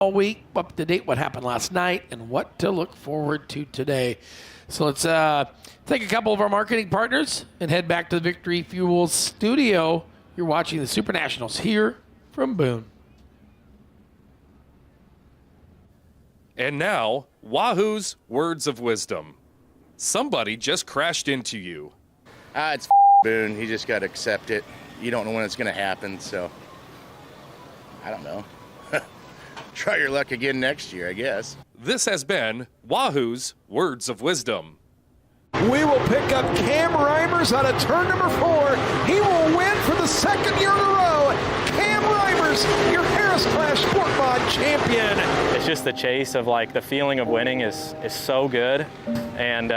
all week, up to date what happened last night, and what to look forward to today. So let's take a couple of our marketing partners and head back to the Victory Fuel studio. You're watching the Super Nationals here from Boone. And now, Wahoo's words of wisdom. Somebody just crashed into you. It's Boone. You just got to accept it. You don't know when it's going to happen, so I don't know. Try your luck again next year, I guess. This has been Wahoo's words of wisdom. We will pick up Cam Reimers out of turn number 4. He will win for the second year in a row. Cam Reimers, your Harris Clash Sport Mod champion. It's just the chase of like the feeling of winning is so good, and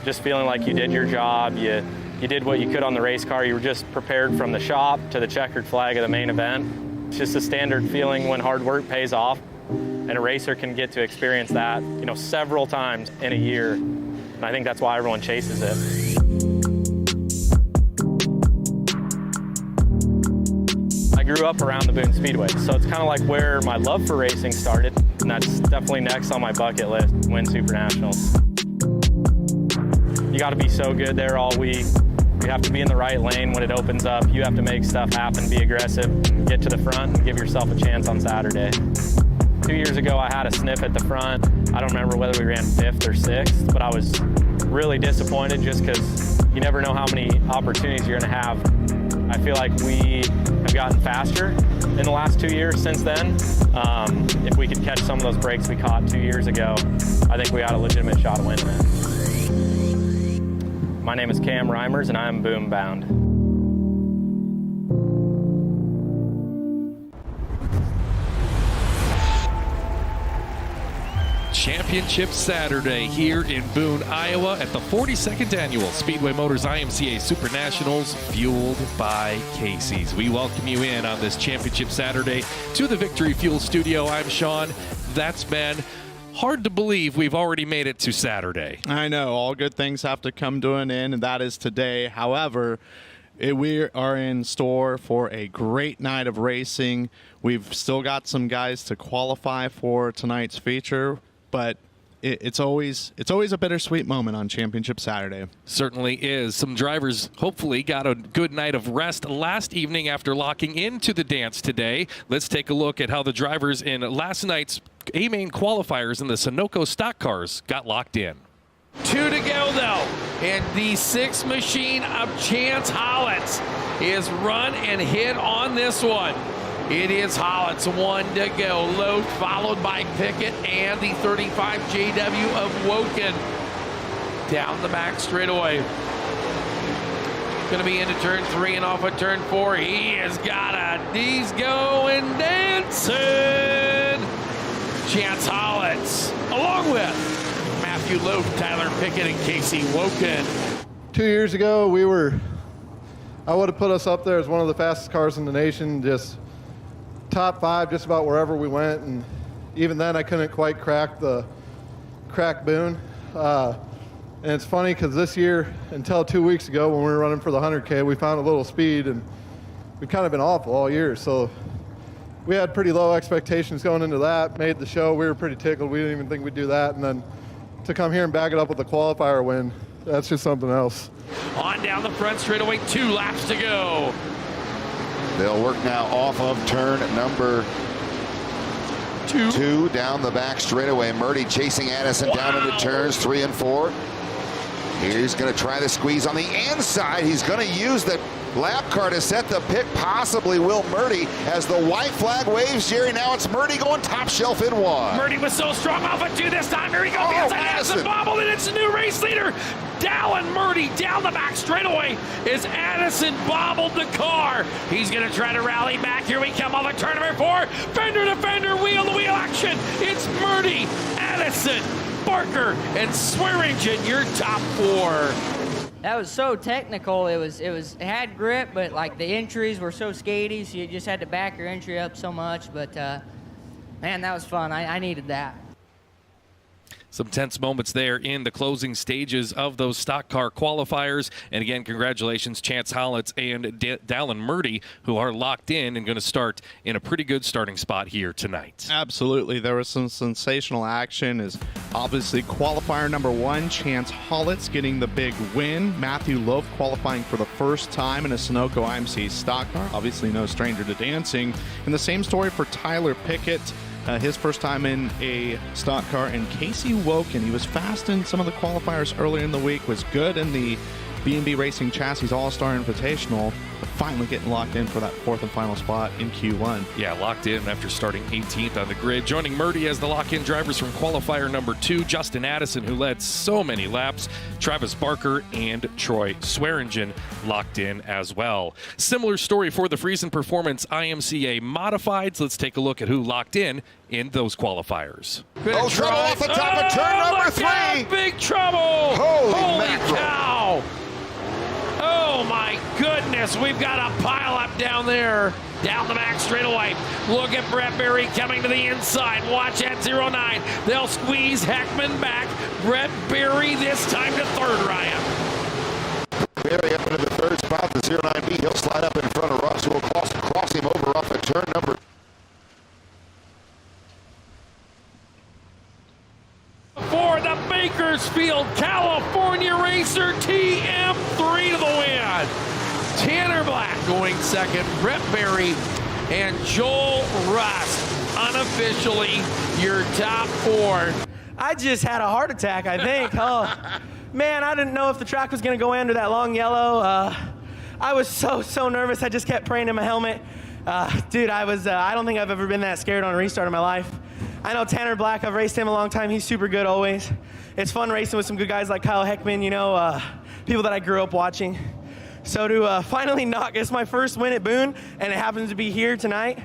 just feeling like you did your job. You did what you could on the race car. You were just prepared from the shop to the checkered flag of the main event. It's just a standard feeling when hard work pays off, and a racer can get to experience that, you know, several times in a year. And I think that's why everyone chases it. I grew up around the Boone Speedway, so it's kind of like where my love for racing started, and that's definitely next on my bucket list, win Super Nationals. You got to be so good there all week. You have to be in the right lane when it opens up. You have to make stuff happen, be aggressive, get to the front, and give yourself a chance on Saturday. 2 years ago, I had a sniff at the front. I don't remember whether we ran 5th or 6th, but I was really disappointed just because you never know how many opportunities you're going to have. I feel like we have gotten faster in the last 2 years since then. If we could catch some of those breaks we caught 2 years ago, I think we had a legitimate shot at winning it. My name is Cam Reimers, and I am Boone bound. Championship Saturday here in Boone, Iowa at the 42nd Annual Speedway Motors IMCA Super Nationals, fueled by Casey's. We welcome you in on this Championship Saturday to the Victory Fuel Studio. I'm Sean. That's Ben. Hard to believe we've already made it to Saturday. I know. All good things have to come to an end, and that is today. However, we are in store for a great night of racing. We've still got some guys to qualify for tonight's feature, but it's always a bittersweet moment on Championship Saturday. Certainly is. Some drivers hopefully got a good night of rest last evening after locking into the dance today. Let's take a look at how the drivers in last night's A-Main qualifiers in the Sunoco stock cars got locked in. 2 to go, though. And the 6 machine of Chance Hollins is run and hit on this one. It is Hollins, 1 to go. Lowe followed by Pickett and the 35 JW of Woken. Down the back straightaway. Going to be into turn 3 and off of turn 4. He has got he's going dancing. Chance Hollins, along with Matthew Lowe, Tyler Pickett, and Casey Woken. 2 years ago, I would have put us up there as one of the fastest cars in the nation, just top 5 just about wherever we went, and even then I couldn't quite crack Boone. And it's funny because this year, until 2 weeks ago when we were running for the 100K, we found a little speed, and we've kind of been awful all year. So we had pretty low expectations going into that, made the show. We were pretty tickled. We didn't even think we'd do that. And then to come here and back it up with the qualifier win, that's just something else. On down the front straightaway, 2 laps to go. They'll work now off of turn number 2 down the back straightaway. Murdy chasing Addison down into turns 3 and 4. He's going to try the squeeze on the inside. He's going to use the lap car to set the pick, possibly Will Murdy, as the white flag waves, Jerry. Now it's Murdy going top shelf in 1. Murdy was so strong off of 2 this time. Here he goes. He Addison bobbled, and it's a new race leader. Dallin Murdy down the back straightaway as Addison bobbled the car. He's going to try to rally back. Here we come on the turn number 4. Fender to fender, wheel to wheel action. It's Murdy, Addison, Barker, and Swearingen, your top 4. That was so technical. It had grip, but like the entries were so skatey, so you just had to back your entry up so much. But man, that was fun. I needed that. Some tense moments there in the closing stages of those stock car qualifiers. And again, congratulations, Chance Hollitz and Dallin Murdy, who are locked in and going to start in a pretty good starting spot here tonight. Absolutely. There was some sensational action. Is obviously qualifier number 1, Chance Hollitz getting the big win. Matthew Loaf qualifying for the first time in a Sunoco IMCA stock car. Obviously no stranger to dancing. And the same story for Tyler Pickett. His first time in a stock car, and Casey Woken. He was fast in some of the qualifiers earlier in the week, was good in the B&B Racing Chassis All-Star Invitational, but finally getting locked in for that 4th and final spot in Q1. Yeah, locked in after starting 18th on the grid. Joining Murdy as the lock-in drivers from qualifier number 2, Justin Addison, who led so many laps, Travis Barker, and Troy Swearingen locked in as well. Similar story for the Friesen Performance IMCA Modifieds. Let's take a look at who locked in those qualifiers. Oh, trouble off the top of turn number 3. Out, big trouble. Holy mackerel. Cow. Oh, my goodness. We've got a pile up down there. Down the back straightaway. Look at Brett Berry coming to the inside. Watch at 09. They'll squeeze Heckman back. Brett Berry this time to third, Ryan. Berry up into the 3rd spot, the 09B. He'll slide up in front of Russ, who will cross him over off of turn number 2. For the Bakersfield, California racer, TM3 to the win. Tanner Black going second, Brett Berry, and Joel Rust, unofficially your top 4. I just had a heart attack, I think. Oh, man, I didn't know if the track was going to go under that long yellow. I was so nervous. I just kept praying in my helmet. Dude, I don't think I've ever been that scared on a restart in my life. I know Tanner Black. I've raced him a long time. He's super good always. It's fun racing with some good guys like Kyle Heckman, people that I grew up watching. So to finally it's my first win at Boone, and it happens to be here tonight.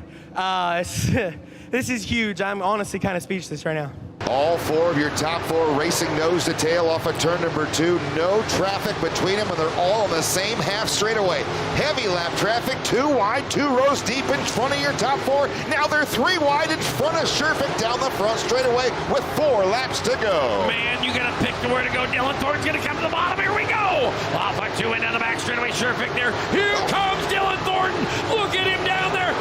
This is huge. I'm honestly kind of speechless right now. All 4 of your top 4 racing nose to tail off of turn number 2. No traffic between them, and they're all on the same half straightaway. Heavy lap traffic, 2 wide, 2 rows deep in front of your top 4. Now they're 3 wide in front of Sherfick down the front straightaway with 4 laps to go. Man, you gotta pick where to go. Dylan Thornton's gonna come to the bottom. Here we go. Off of 2 and down the back straightaway. Sherfick there. Here comes Dylan Thornton. Look at him down there.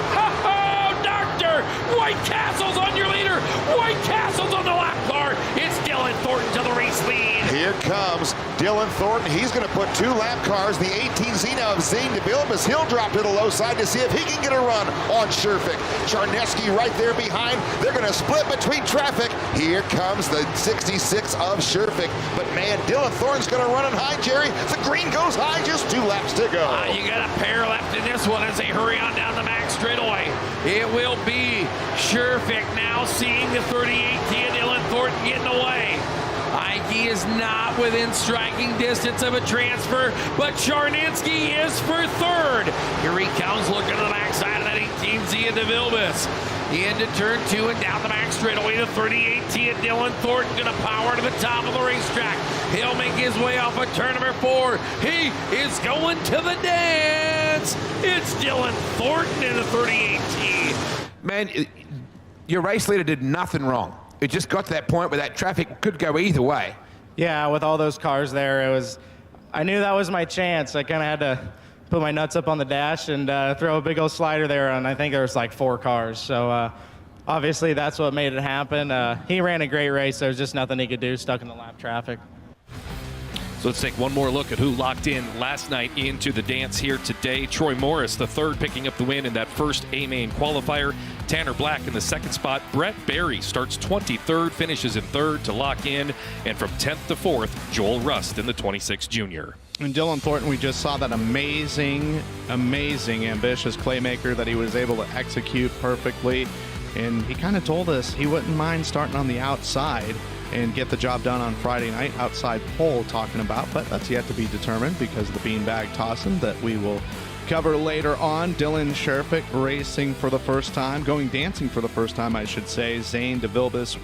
Doctor. White Castle's on your leader. White Castle's on the lap car. It's Dylan Thornton to the race lead. Here comes Dylan Thornton. He's going to put 2 lap cars. The 18Z now of Zane DeVilbiss. He'll drop to the low side to see if he can get a run on Sherfick. Charneski right there behind. They're going to split between traffic. Here comes the 66 of Sherfick. But man, Dylan Thornton's going to run it high, Jerry. The green goes high. Just 2 laps to go. You got a pair left in this one as they hurry on down the back straightaway. It will be Sherfick now seeing the 38 Kia Dylan Thornton getting away. Ike is not within striking distance of a transfer, but Charninski is for third. Here he comes looking to the backside of that 18 Zia DeVilbiss. Into turn 2 and down the back straightaway to 38 Tia Dylan Thornton going to power to the top of the racetrack. He'll make his way off of turn number 4. He is going to the dance. It's Dylan Thornton in the 38 T. Man, your race leader did nothing wrong. It just got to that point where that traffic could go either way. Yeah, with all those cars there, I knew that was my chance. I kind of had to put my nuts up on the dash and throw a big old slider there, and I think there was like 4 cars. So obviously that's what made it happen. He ran a great race. There was just nothing he could do, stuck in the lap traffic. So let's take one more look at who locked in last night into the dance here today. Troy Morris, the 3rd, picking up the win in that first A-Main qualifier. Tanner Black in the 2nd spot. Brett Berry starts 23rd, finishes in 3rd to lock in. And from 10th to 4th, Joel Rust in the 26 Junior. And Dylan Thornton, we just saw that amazing, ambitious playmaker that he was able to execute perfectly. And he kind of told us he wouldn't mind starting on the outside and get the job done on Friday night. Outside pole talking about, but that's yet to be determined because of the beanbag tossing that we will cover later on. Dylan Sherfick racing for the first time, going dancing for the first time, I should say. Zane DeVilbiss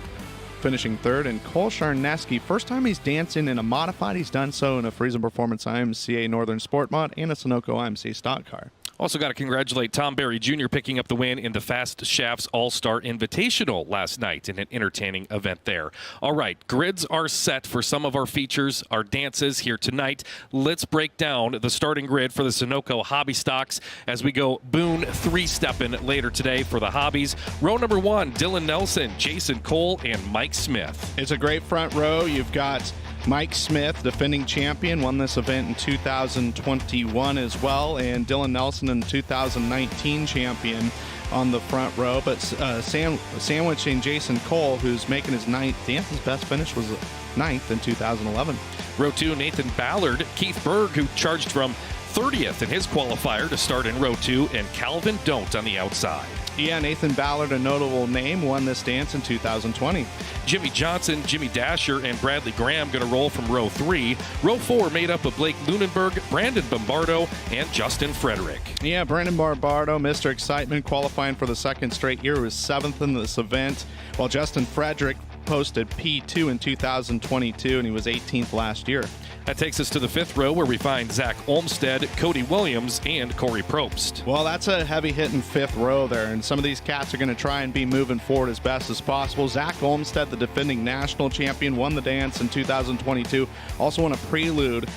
finishing 3rd, and Cole Charneski, first time he's dancing in a modified. He's done so in a Friesen Performance IMCA Northern Sport Mod and a Sunoco IMCA stock car. Also got to congratulate Tom Berry Jr. picking up the win in the Fast Shafts All-Star Invitational last night in an entertaining event there. All right, grids are set for some of our features, our dances here tonight. Let's break down the starting grid for the Sunoco Hobby Stocks as we go Boone three-stepping later today for the hobbies. Row number 1, Dylan Nelson, Jason Cole, and Mike Smith. It's a great front row. You've got Mike Smith, defending champion, won this event in 2021 as well, and Dylan Nelson, in 2019 champion, on the front row. But sandwiching Jason Cole, who's making his ninth dance. His best finish was ninth in 2011. Row 2, Nathan Ballard, Keith Berg, who charged from 30th in his qualifier to start in row 2, and Calvin Don't on the outside. Yeah, Nathan Ballard, a notable name, won this dance in 2020. Jimmy Johnson, Jimmy Dasher, and Bradley Graham going to roll from row 3. Row 4 made up of Blake Lunenberg, Brandon Bombardo, and Justin Frederick. Yeah, Brandon Bombardo, Mr. Excitement, qualifying for the second straight year, was 7th in this event, while Justin Frederick posted P2 in 2022, and he was 18th last year. That takes us to the 5th row, where we find Zach Olmstead, Cody Williams, and Corey Probst. Well, that's a heavy-hitting 5th row there, and some of these cats are going to try and be moving forward as best as possible. Zach Olmstead, the defending national champion, won the dance in 2022, also won a prelude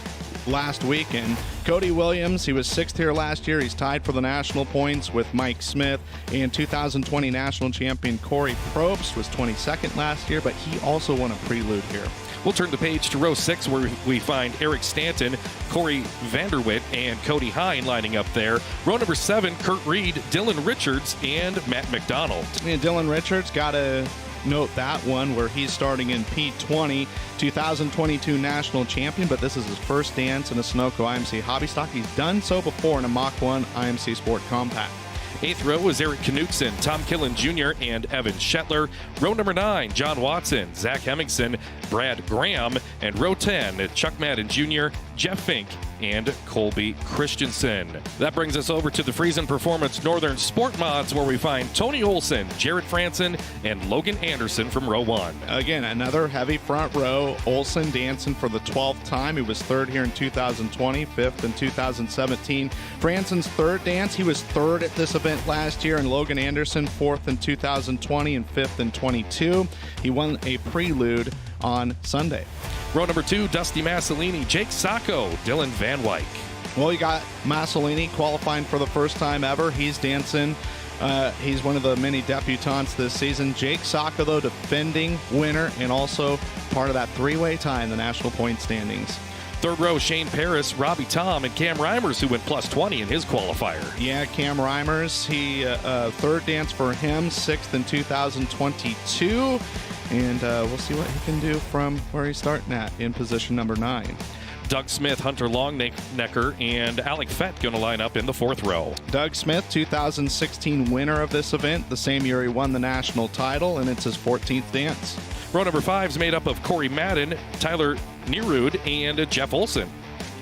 last weekend. Cody Williams, he was 6th here last year. He's tied for the national points with Mike Smith. And 2020 national champion Corey Probst was 22nd last year, but he also won a prelude here. We'll turn the page to row 6, where we find Eric Stanton, Corey Vanderwitt, and Cody Hine lining up there. Row number 7, Kurt Reed, Dylan Richards, and Matt McDonald. And Dylan Richards, got to note that one where he's starting in P20, 2022 national champion, but this is his first dance in a Sunoco IMCA Hobby Stock. He's done so before in a Mach 1 IMCA Sport Compact. 8th row is Eric Knutson, Tom Killen Jr., and Evan Shetler. Row number 9, John Watson, Zach Hemmingson, Brad Graham. And row 10, Chuck Madden Jr., Jeff Fink, and Colby Christensen. That brings us over to the Friesen Performance Northern Sport Mods, where we find Tony Olson, Jared Franson, and Logan Anderson from row 1. Again, another heavy front row. Olson dancing for the 12th time. He was 3rd here in 2020, 5th in 2017. Franson's 3rd dance. He was 3rd at this event last year, and Logan Anderson 4th in 2020 and 5th in 22. He won a prelude on Sunday. Row number 2, Dusty Massolini, Jake Sacco, Dylan Van Wyck. Well, you got Massolini qualifying for the first time ever. He's dancing. He's one of the many debutantes this season. Jake Sacco, though, defending winner and also part of that 3-way tie in the national point standings. 3rd row, Shane Paris, Robbie Tom, and Cam Reimers, who went plus 20 in his qualifier. Yeah, Cam Reimers, he 3rd dance for him, 6th in 2022. And we'll see what he can do from where he's starting at in position number 9. Doug Smith, Hunter Longnecker, and Alec Fett going to line up in the 4th row. Doug Smith, 2016 winner of this event, the same year he won the national title, and it's his 14th dance. Row number 5 is made up of Corey Madden, Tyler Nerud, and Jeff Olson.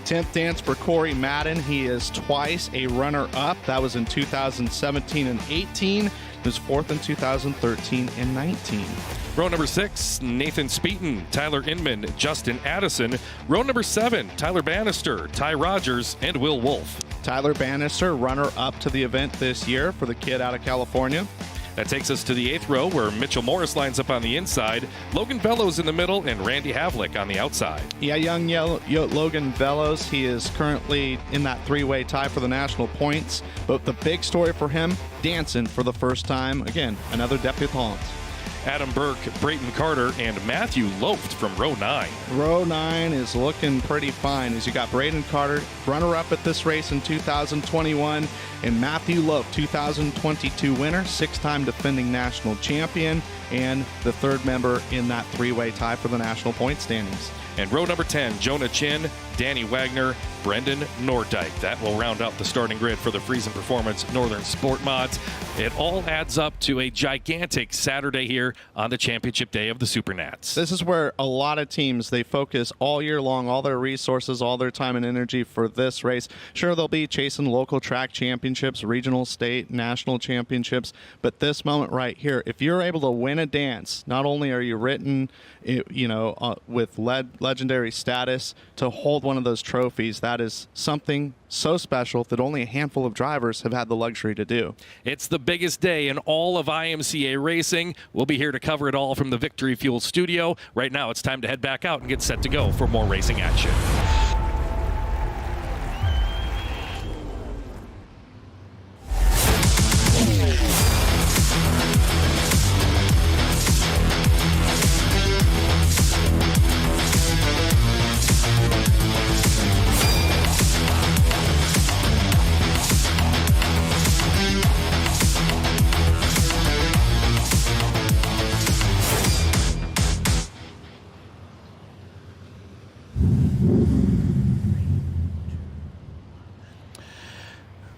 10th dance for Corey Madden. He is twice a runner-up. That was in 2017 and 18. He was 4th in 2013 and 19. Row number 6, Nathan Speeton, Tyler Inman, Justin Addison. Row number 7, Tyler Bannister, Ty Rogers, and Will Wolf. Tyler Bannister, runner-up to the event this year for the kid out of California. That takes us to the 8th row, where Mitchell Morris lines up on the inside, Logan Bellows in the middle, and Randy Havlick on the outside. Yeah, young Logan Bellows, he is currently in that 3-way tie for the national points. But the big story for him, dancing for the first time. Again, another debutant. Adam Burke, Brayton Carter, and Matthew Loft from row 9. Row 9 is looking pretty fine as you got Brayton Carter, runner-up at this race in 2021, and Matthew Loft, 2022 winner, 6-time defending national champion, and the 3rd member in that 3-way tie for the national point standings. And row number 10, Jonah Chin, Danny Wagner, Brendan Nordijk. That will round out the starting grid for the Friesen Performance Northern Sport Mods. It all adds up to a gigantic Saturday here on the championship day of the Super Nats. This is where a lot of teams, they focus all year long, all their resources, all their time and energy for this race. Sure, they'll be chasing local track championships, regional, state, national championships, but this moment right here, if you're able to win a dance, not only are you written, with legendary status to hold one of those trophies, that is something so special that only a handful of drivers have had the luxury to do. It's the biggest day in all of IMCA racing. We'll be here to cover it all from the Victory Fuel studio. Right now, it's time to head back out and get set to go for more racing action.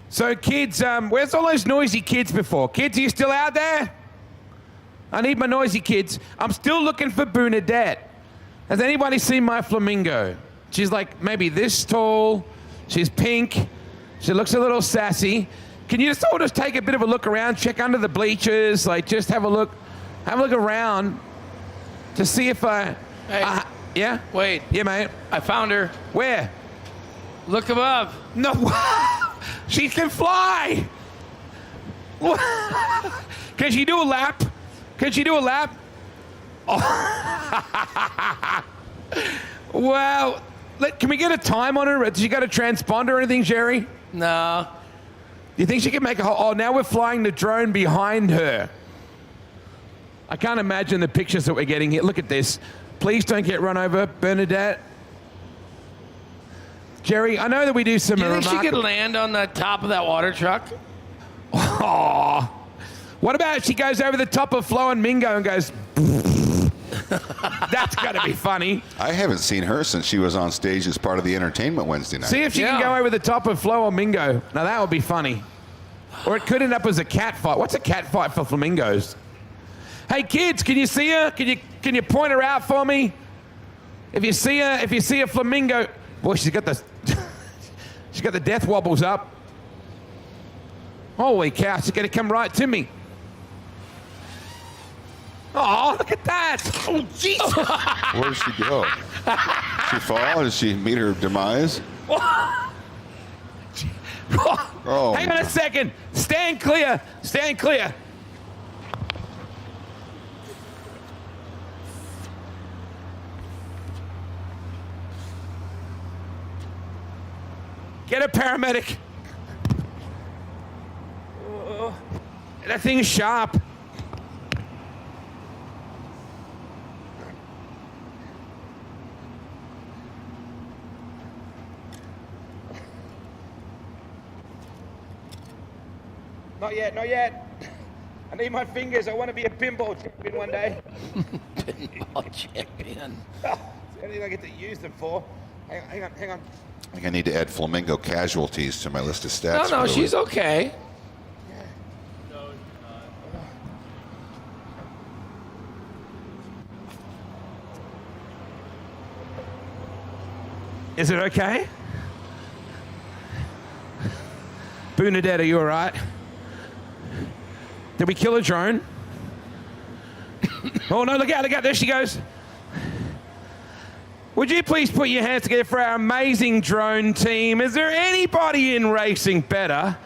So kids, where's all those noisy kids before? Kids, are you still out there? I need my noisy kids. I'm still looking for Boonadette. Has anybody seen my flamingo? She's like maybe this tall. She's pink. She looks a little sassy. Can you just all just take a bit of a look around, check under the bleachers, like just have a look around to see if I... Hey, yeah? wait. Yeah, mate. I found her. Where? Look above. No. She can fly. Can she do a lap? Can she do a lap? Oh. Well, can we get a time on her? Has she got a transponder or anything, Jerry? No. You think she can make a whole... Oh, now we're flying the drone behind her. I can't imagine the pictures that we're getting here. Look at this. Please don't get run over, Bernadette. Jerry, I know that we do some... Do you think she could land on the top of that water truck? Oh. What about if she goes over the top of Flo and Mingo and goes... That's got to be funny. I haven't seen her since she was on stage as part of the Entertainment Wednesday night. See if she can go over the top of Flo or Mingo. Now, that would be funny. Or it could end up as a cat fight. What's a cat fight for flamingos? Hey, kids, can you see her? Can you point her out for me? If you see a flamingo... Boy, she's got the death wobbles up. Holy cow, she's going to come right to me. Oh, look at that. Oh, jeez. Where did she go? She fall? Did she meet her demise? Oh. Hang on a second. Stand clear. Stand clear. Get a paramedic. That thing is sharp. Not yet, not yet. I need my fingers. I want to be a pinball champion one day. Pinball champion. It's the only thing I get to use them for. Hang on. I think I need to add flamingo casualties to my list of stats. No, she's okay. Is it okay? Boonadette, are you all right? Did we kill a drone? Oh, no, look out, there she goes. Would you please put your hands together for our amazing drone team? Is there anybody in racing better?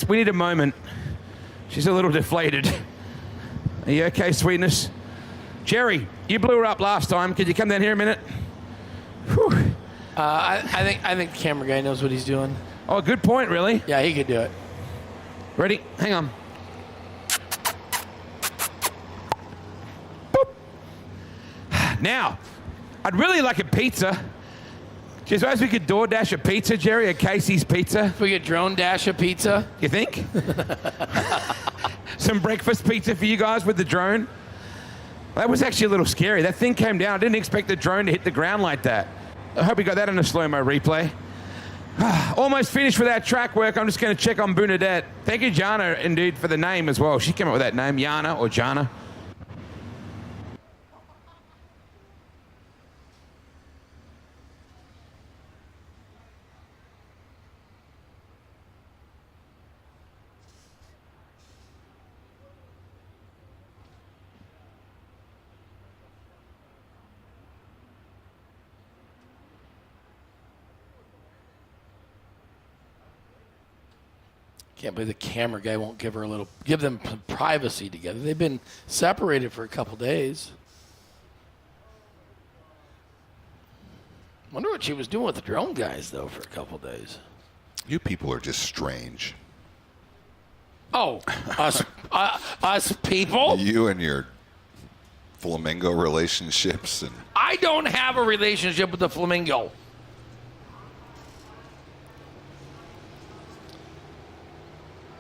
We need a moment. She's a little deflated. Are you okay, sweetness? Jerry, you blew her up last time. Could you come down here a minute? Whew. I think the camera guy knows what he's doing. Oh, good point, really? Yeah, he could do it. Ready? Hang on. Boop. Now, I'd really like a pizza. Do you suppose we could DoorDash a pizza, Jerry, at Casey's Pizza? If we could drone dash a pizza? You think? Some breakfast pizza for you guys with the drone? That was actually a little scary. That thing came down. I didn't expect the drone to hit the ground like that. I hope we got that in a slow-mo replay. Almost finished with our track work. I'm just going to check on Boonadette. Thank you, Jana, indeed, for the name as well. She came up with that name, Jana or Jana. Can't believe the camera guy won't give them some privacy together. They've been separated for a couple days. Wonder what she was doing with the drone guys, though, for a couple days. You people are just strange. Oh, us people? You and your flamingo relationships. And I don't have a relationship with the flamingo.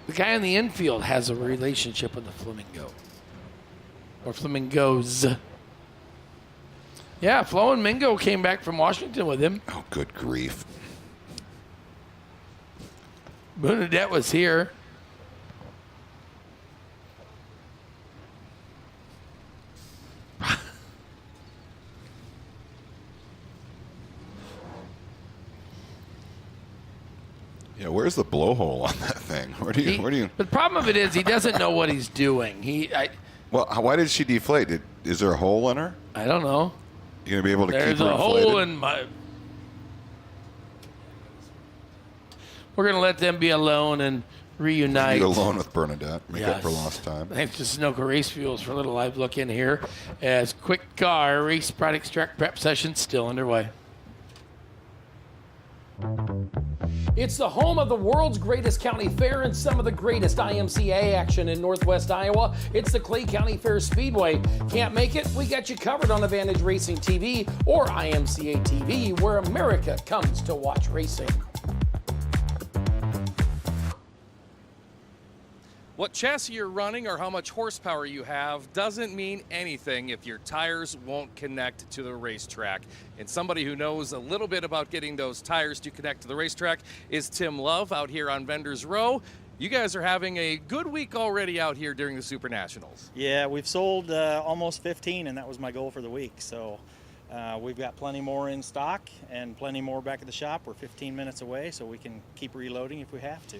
The guy in the infield has a relationship with the flamingo. Or flamingos. Yeah, Flo and Mingo came back from Washington with him. oh, good grief. Bernadette was here. Yeah, where's the blowhole on that thing? Where do you? The problem of it is he doesn't know what he's doing. Well, why did she deflate? Is there a hole in her? I don't know. You gonna be able to keep her There's a inflated? hole in my. We're gonna let them be alone and reunite. You alone with Bernadette. Make up for Yes. lost time. Thanks to Sunoco Race Fuels for a little live look in here as quick car race product track prep session still underway. It's the home of the world's greatest county fair and some of the greatest IMCA action in Northwest Iowa. It's the Clay County Fair Speedway. Can't make it? We got you covered on Advantage Racing TV or IMCA TV, where America comes to watch racing. What chassis you're running or how much horsepower you have doesn't mean anything if your tires won't connect to the racetrack. And somebody who knows a little bit about getting those tires to connect to the racetrack is Tim Love out here on Vendors Row. You guys are having a good week already out here during the Super Nationals. Yeah, we've sold almost 15, and that was my goal for the week. So we've got plenty more in stock and plenty more back at the shop. We're 15 minutes away, so we can keep reloading if we have to.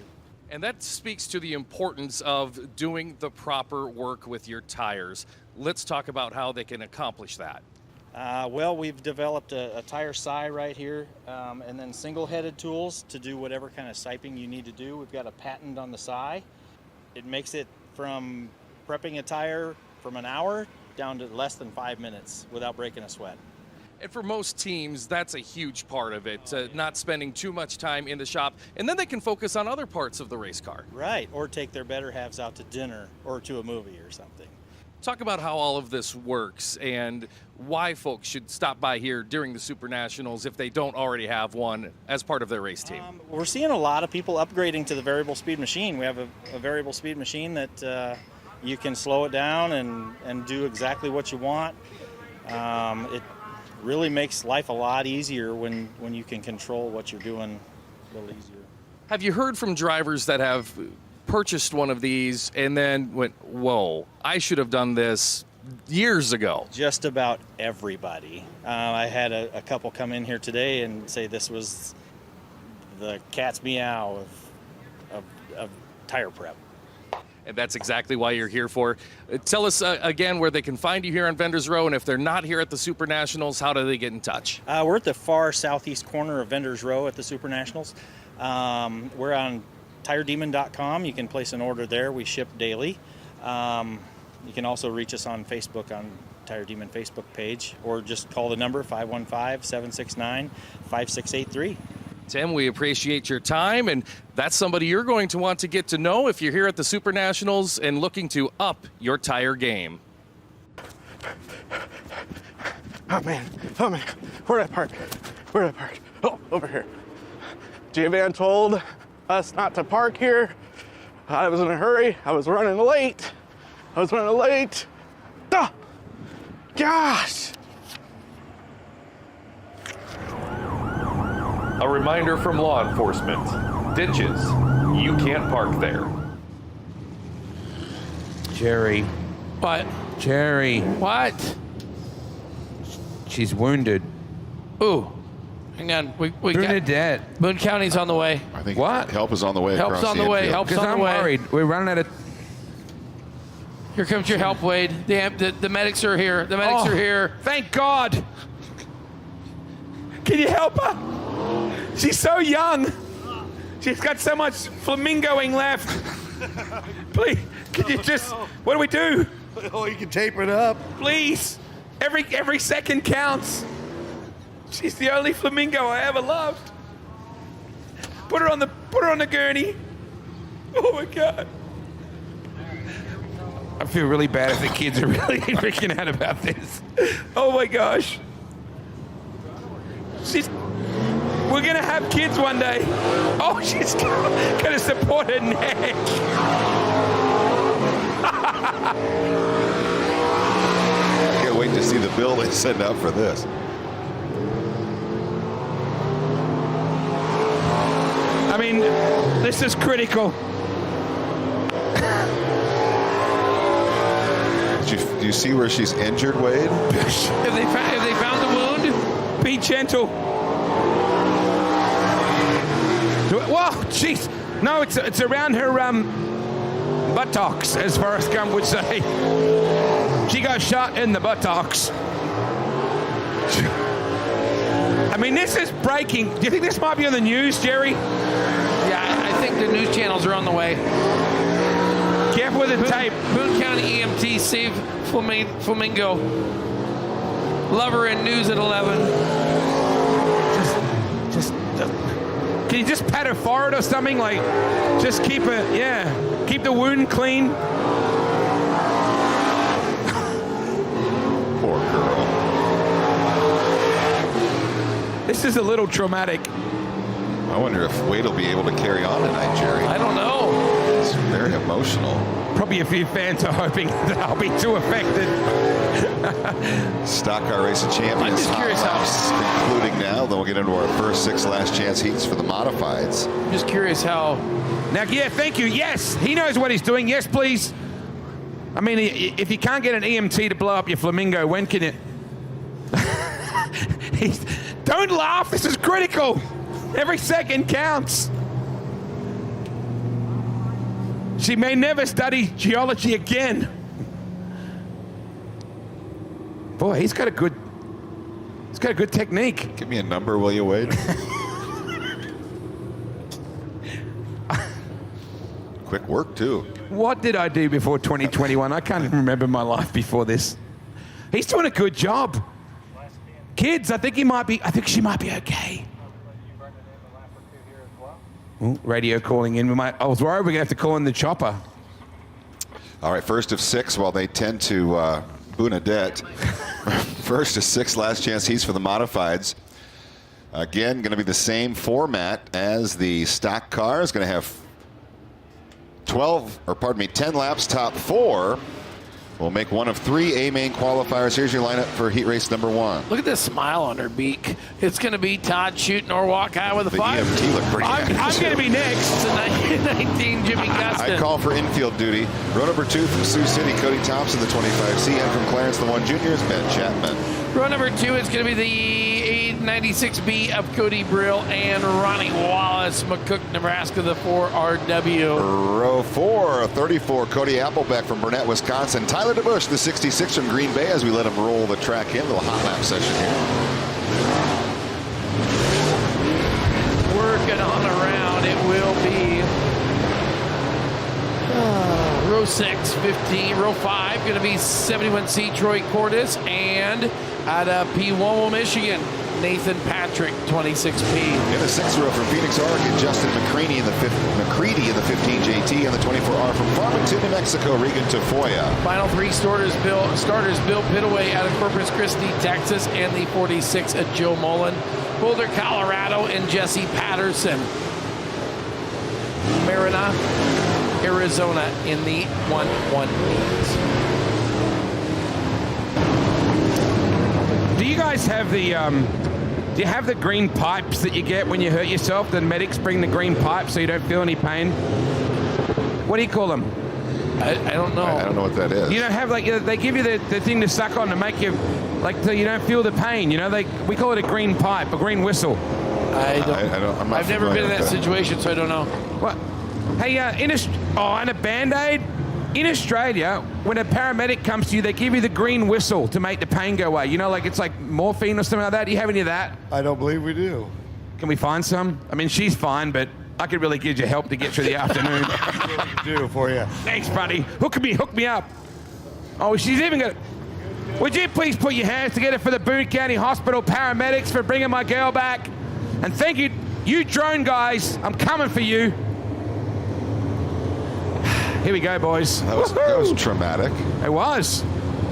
And that speaks to the importance of doing the proper work with your tires. Let's talk about how they can accomplish that. Well, we've developed a tire side right here, and then single-headed tools to do whatever kind of siping you need to do. We've got a patent on the side. It makes it from prepping a tire from an hour down to less than 5 minutes without breaking a sweat. And for most teams, that's a huge part of it, not spending too much time in the shop, and then they can focus on other parts of the race car. Right, or take their better halves out to dinner or to a movie or something. Talk about how all of this works and why folks should stop by here during the Super Nationals if they don't already have one as part of their race team. We're seeing a lot of people upgrading to the variable speed machine. We have a variable speed machine that you can slow it down and do exactly what you want. It really makes life a lot easier when you can control what you're doing a little easier. Have you heard from drivers that have purchased one of these and then went, whoa, I should have done this years ago? Just about everybody. I had a couple come in here today and say this was the cat's meow of tire prep. And that's exactly why you're here for. Tell us again where they can find you here on Vendors Row, and if they're not here at the Super Nationals, how do they get in touch? We're at the far southeast corner of Vendors Row at the Super Nationals. We're on TireDemon.com. You can place an order there. We ship daily. You can also reach us on Facebook on Tire Demon Facebook page, or just call the number 515-769-5683. Tim, we appreciate your time, and that's somebody you're going to want to get to know if you're here at the Super Nationals and looking to up your tire game. Oh man, where'd I park? Oh, over here. J-Van told us not to park here. I was in a hurry, I was running late. Oh, gosh. A reminder from law enforcement. Ditches. You can't park there. Jerry. What? Jerry. What? She's wounded. Ooh. Hang on. We Bernadette. Boone County's on the way. I think What? help is on the way. Help's across on the way. infield. Help's Because on I'm the way. worried. We're running out of... Here comes your help, Wade. The medics are here. The medics Oh, are here. Thank God. Can you help her? She's so young. She's got so much flamingoing left. Please, could you just, what do we do? Oh, you can tape it up. Please, every second counts. She's the only flamingo I ever loved. Put her on the gurney. Oh my God. I feel really bad if the kids are really freaking out about this. Oh my gosh. We're gonna have kids one day. Oh, she's gonna support her neck. I can't wait to see the bill they send out for this. I mean, this is critical. Do you see where she's injured, Wade? Have they found the wound? Be gentle. Whoa, jeez. No, it's around her buttocks, as Forrest Gump would say. She got shot in the buttocks. I mean, this is breaking. Do you think this might be on the news, Jerry? Yeah, I think the news channels are on the way. Careful with the tape. Boone County EMT save flamingo. Lover in news at 11. Just can you just pat her forehead or something? Like, just keep the wound clean. Poor girl. This is a little traumatic. I wonder if Wade will be able to carry on tonight, Jerry. I don't know. It's very emotional. Probably a few fans are hoping that I'll be too affected. Stock Car Racing Champions. I'm just curious how. Concluding now, then we'll get into our first 6 last chance heats for the modifieds. I'm just curious how. Now, yeah, thank you. Yes, he knows what he's doing. Yes, please. I mean, if you can't get an EMT to blow up your flamingo, when can you? Don't laugh. This is critical. Every second counts. She may never study geology again. Boy, he's got a good technique. Give me a number, will you, Wade? Quick work, too. What did I do before 2021? I can't even remember my life before this. He's doing a good job. Kids, I think she might be okay. Ooh, radio calling in. I was worried we're going to have to call in the chopper. All right, first of 6 while they tend to Boonadette. First of 6 last chance heats for the modifieds. Again, going to be the same format as the stock car. Is going to have 10 laps, top 4. We'll make one of 3 A-main qualifiers. Here's your lineup for heat race number 1. Look at this smile on her beak. It's going to be Todd Shooting Norwalk High with a 5. EMT look pretty I'm going to be next. It's a 1919 Jimmy Gustin. I call for infield duty. Row number 2 from Sioux City, Cody Thompson, the 25C, and from Clarence, the 1 junior, is Ben Chapman. Row number 2 is going to be the 96B of Cody Brill and Ronnie Wallace, McCook, Nebraska, the 4RW. Row 4, 34, Cody Applebeck from Burnett, Wisconsin. Tyler DeBush, the 66 from Green Bay, as we let him roll the track in. Little hot lap session here. Working on around. It will be row 6, 15. Row 5, going to be 71C Troy Cordes, and out of Pewomo, Michigan, Nathan Patrick, 26P. In the 6th row from Phoenix, Oregon, Justin McCready in the 15JT, and the 24R from Farmington, New Mexico, Regan Tafoya. Final 3 starters, Bill Pitaway out of Corpus Christi, Texas, and the 46 at Joe Mullen. Boulder, Colorado, and Jesse Patterson. Marina, Arizona in the 118. Do you guys have do you have the green pipes that you get when you hurt yourself? The medics bring the green pipes so you don't feel any pain. What do you call them? I don't know. I don't know what that is. You don't have, like, they give you the thing to suck on to make you, like, so you don't feel the pain. You know, we call it a green pipe, a green whistle. I've never been in that situation, so I don't know. What? Hey, and a Band-Aid? In Australia, when a paramedic comes to you, they give you the green whistle to make the pain go away. You know, like it's like morphine or something like that. Do you have any of that? I don't believe we do. Can we find some? I mean, she's fine, but I could really use your help to get through the afternoon. Do for you. Thanks, buddy. Hook me up. Oh, she's even got. Would you please put your hands together for the Boone County Hospital paramedics for bringing my girl back? And thank you, you drone guys. I'm coming for you. Here we go, boys. That was traumatic. It was.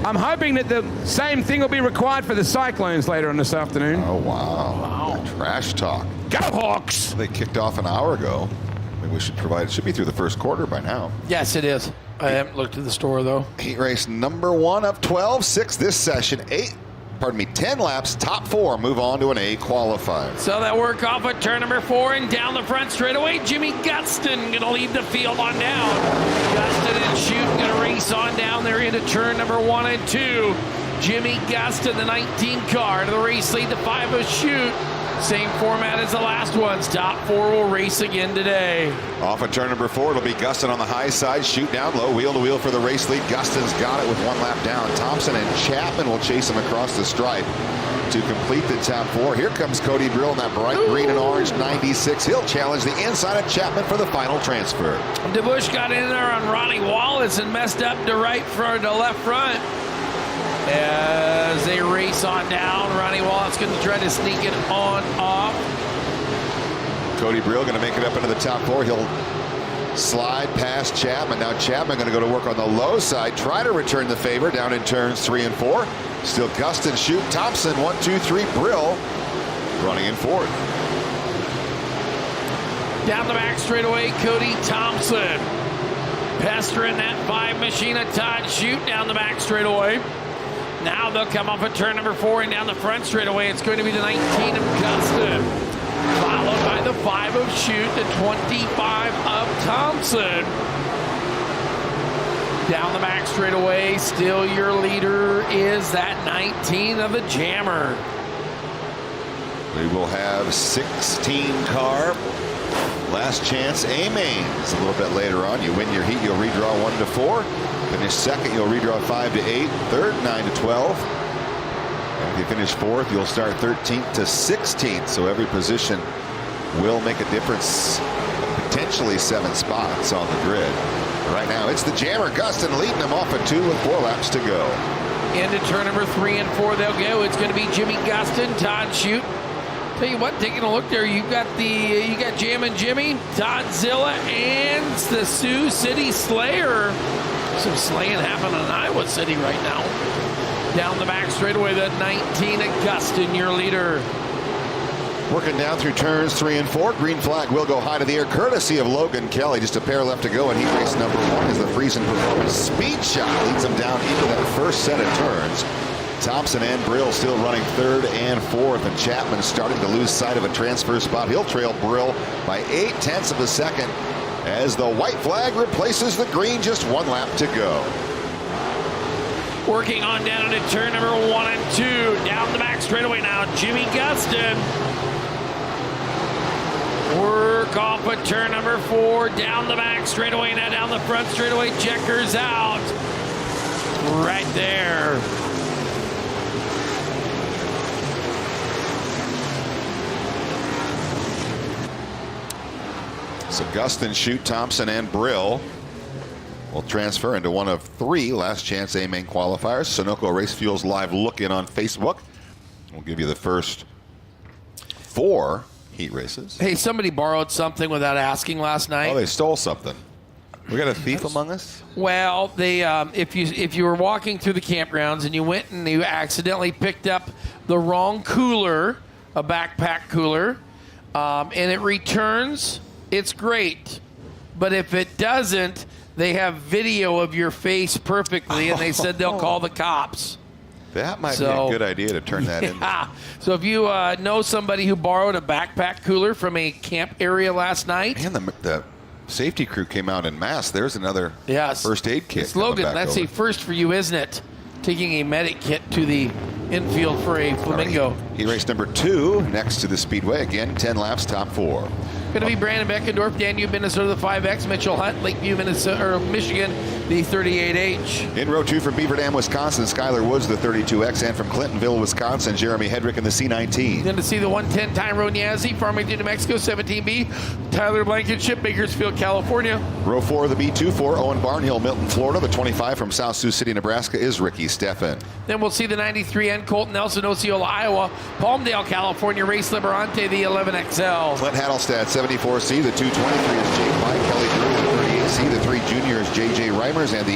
I'm hoping that the same thing will be required for the Cyclones later on this afternoon. Oh, wow. Trash talk. Go Hawks! They kicked off an hour ago. I mean, we should provide, it should be through the first quarter by now. Yes, it is. I haven't looked at the store, though. Heat race number 1 of 12, 6 this session, 10 laps, top 4 move on to an A qualifier. So that work off at turn number 4 and down the front straightaway. Jimmy Guston going to lead the field on down. Guston and Chute going to race on down there into turn number 1 and 2. Jimmy Guston, the 19 car, to the race lead, the 5 of Chute. Same format as the last ones. Top 4 will race again today. Off at turn number 4, it'll be Guston on the high side, Chute down low, wheel to wheel for the race lead. Guston's got it with 1 lap down. Thompson and Chapman will chase him across the stripe to complete the top 4. Here comes Cody Brill in that bright green and orange 96. He'll challenge the inside of Chapman for the final transfer. DeBusch got in there on Ronnie Wallace and messed up to left front. As they race on down, Ronnie Wallace going to try to sneak it on off. Cody Brill going to make it up into the top 4. He'll slide past Chapman. Now Chapman going to go to work on the low side, try to return the favor down in turns 3 and 4. Still Guston, Chute, Thompson, 1, 2, 3, Brill running in 4th. Down the back straightaway, Cody Thompson. Pestering that 5 machine of Todd Chute down the back straightaway. Now they'll come off at turn number 4 and down the front straightaway. It's going to be the 19 of Guston, followed by the 5 of Chute, the 25 of Thompson. Down the back straightaway, still your leader is that 19 of the Jammer. We will have 16 car. Last chance, A-Mains. A little bit later on, you win your heat, you'll redraw 1 to 4. Finish second, you'll redraw 5 to 8. Third, 9 to 12. And if you finish 4th, you'll start 13th to 16th. So every position will make a difference. Potentially 7 spots on the grid. Right now, it's the Jammer. Guston leading them off at 2 with 4 laps to go. Into turn number 3 and 4 they'll go. It's going to be Jimmy Guston, Todd Chute. Tell you what, taking a look there, you got Jammin' Jimmy, Todd Zilla, and the Sioux City Slayer. Some slaying happening in Iowa City right now. Down the back straightaway, the 19 of Guston, your leader. Working down through turns 3 and 4. Green flag will go high to the air, courtesy of Logan Kelly. Just a pair left to go, and heat race number 1 is the Friesen Performance Speed Shot. Leads them down into that first set of turns. Thompson and Brill still running 3rd and 4th, and Chapman starting to lose sight of a transfer spot. He'll trail Brill by 0.8 of a second as the white flag replaces the green. Just 1 lap to go. Working on down into turn number 1 and 2. Down the back straightaway now, Jimmy Guston. Work off at turn number 4. Down the back straightaway now, down the front straightaway. Checkers out. Right there. So Guston, Chute, Thompson, and Brill will transfer into one of 3 last chance A-Main qualifiers. Sunoco Race Fuels live look-in on Facebook. We'll give you the first 4 heat races. Hey, somebody borrowed something without asking last night. Oh, they stole something. We got a thief among us? Well, they if you were walking through the campgrounds and you went and you accidentally picked up the wrong cooler, a backpack cooler, and it returns, it's great. But if it doesn't, they have video of your face perfectly, and they said they'll call the cops. That might be a good idea to turn that in. So if you know somebody who borrowed a backpack cooler from a camp area last night. And the safety crew came out en masse. There's another first aid kit. Slogan, that's a first for you, isn't it? Taking a medic kit to the infield for a Flamingo. Heat race number 2 next to the Speedway. Again, 10 laps, top 4. Going to be Brandon Beckendorf, Danube, Minnesota, the 5X, Mitchell Hunt, Lakeview, Minnesota, or Michigan, the 38H. In row 2 from Beaver Dam, Wisconsin, Skylar Woods, the 32X, and from Clintonville, Wisconsin, Jeremy Hedrick in the C19. Going to see the 110 Tyrone Yazzie, Farmington, New Mexico, 17B, Tyler Blankenship, Bakersfield, California. Row 4 of the B24, Owen Barnhill, Milton, Florida. The 25 from South Sioux City, Nebraska is Ricky Steffen. Then we'll see the 93N Colton Nelson, Osceola, Iowa, Palmdale, California, Race Liberante, the 11XL. Clint Hattelstad, 74C. The 223 is Jake Mike. Kelly Drew, the 38C. The 3 junior is JJ Reimers. And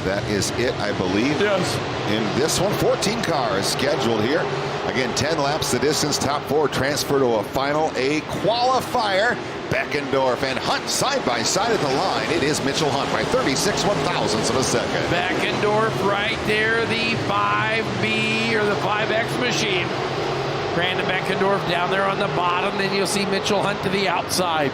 that is it, I believe. Yes. In this one, 14 cars scheduled here. Again, 10 laps the distance. Top 4 transfer to a final A qualifier. Beckendorf and Hunt side by side at the line. It is Mitchell Hunt by 36 1,000ths of a second. Beckendorf right there, the 5B or the 5X machine. Brandon Beckendorf down there on the bottom. Then you'll see Mitchell Hunt to the outside.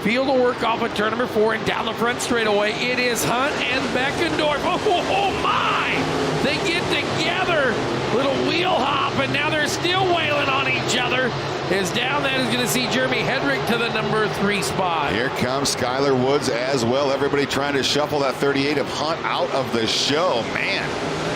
Field will work off of turn number 4 and down the front straightaway. It is Hunt and Beckendorf. Oh my! They get together. Little wheel hop, and now they're still wailing on each other. Is down that is going to see Jeremy Hedrick to the number 3 spot. Here comes Skylar Woods as well. Everybody trying to shuffle that 38 of Hunt out of the show. Man,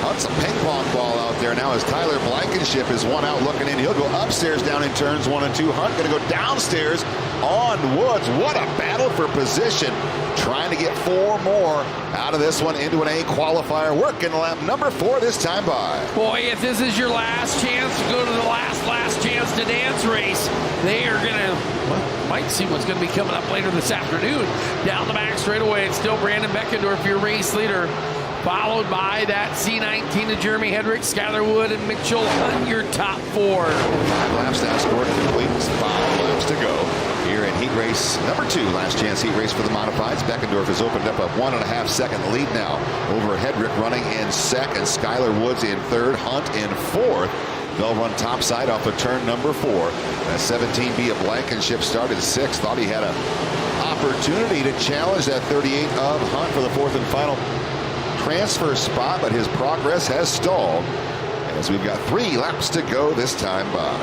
Hunt's a ping pong ball out there now as Tyler Blankenship is one out looking in. He'll go upstairs down in turns 1 and 2. Hunt going to go downstairs on Woods. What a battle for position. Trying to get 4 more out of this one into an A qualifier. Working lap number 4 this time by. Boy, if this is your last chance to go to the last chance to dance race, they are going to, well, might see what's going to be coming up later this afternoon. Down the back straightaway, it's still Brandon Beckendorf, your race leader, followed by that C19 of Jeremy Hedrick, Skylar Wood, and Mitchell Hunt, your top 4. 5 laps now scored complete. 5 laps to go here in heat race number 2. Last chance heat race for the modifieds. Beckendorf has opened up a 1.5 second lead now over Hedrick running in second. Skylar Woods in third. Hunt in fourth. They'll run topside off of turn number 4. That 17B of Blankenship started 6th. Thought he had an opportunity to challenge that 38 of Hunt for the 4th and final transfer spot, but his progress has stalled as we've got 3 laps to go this time by.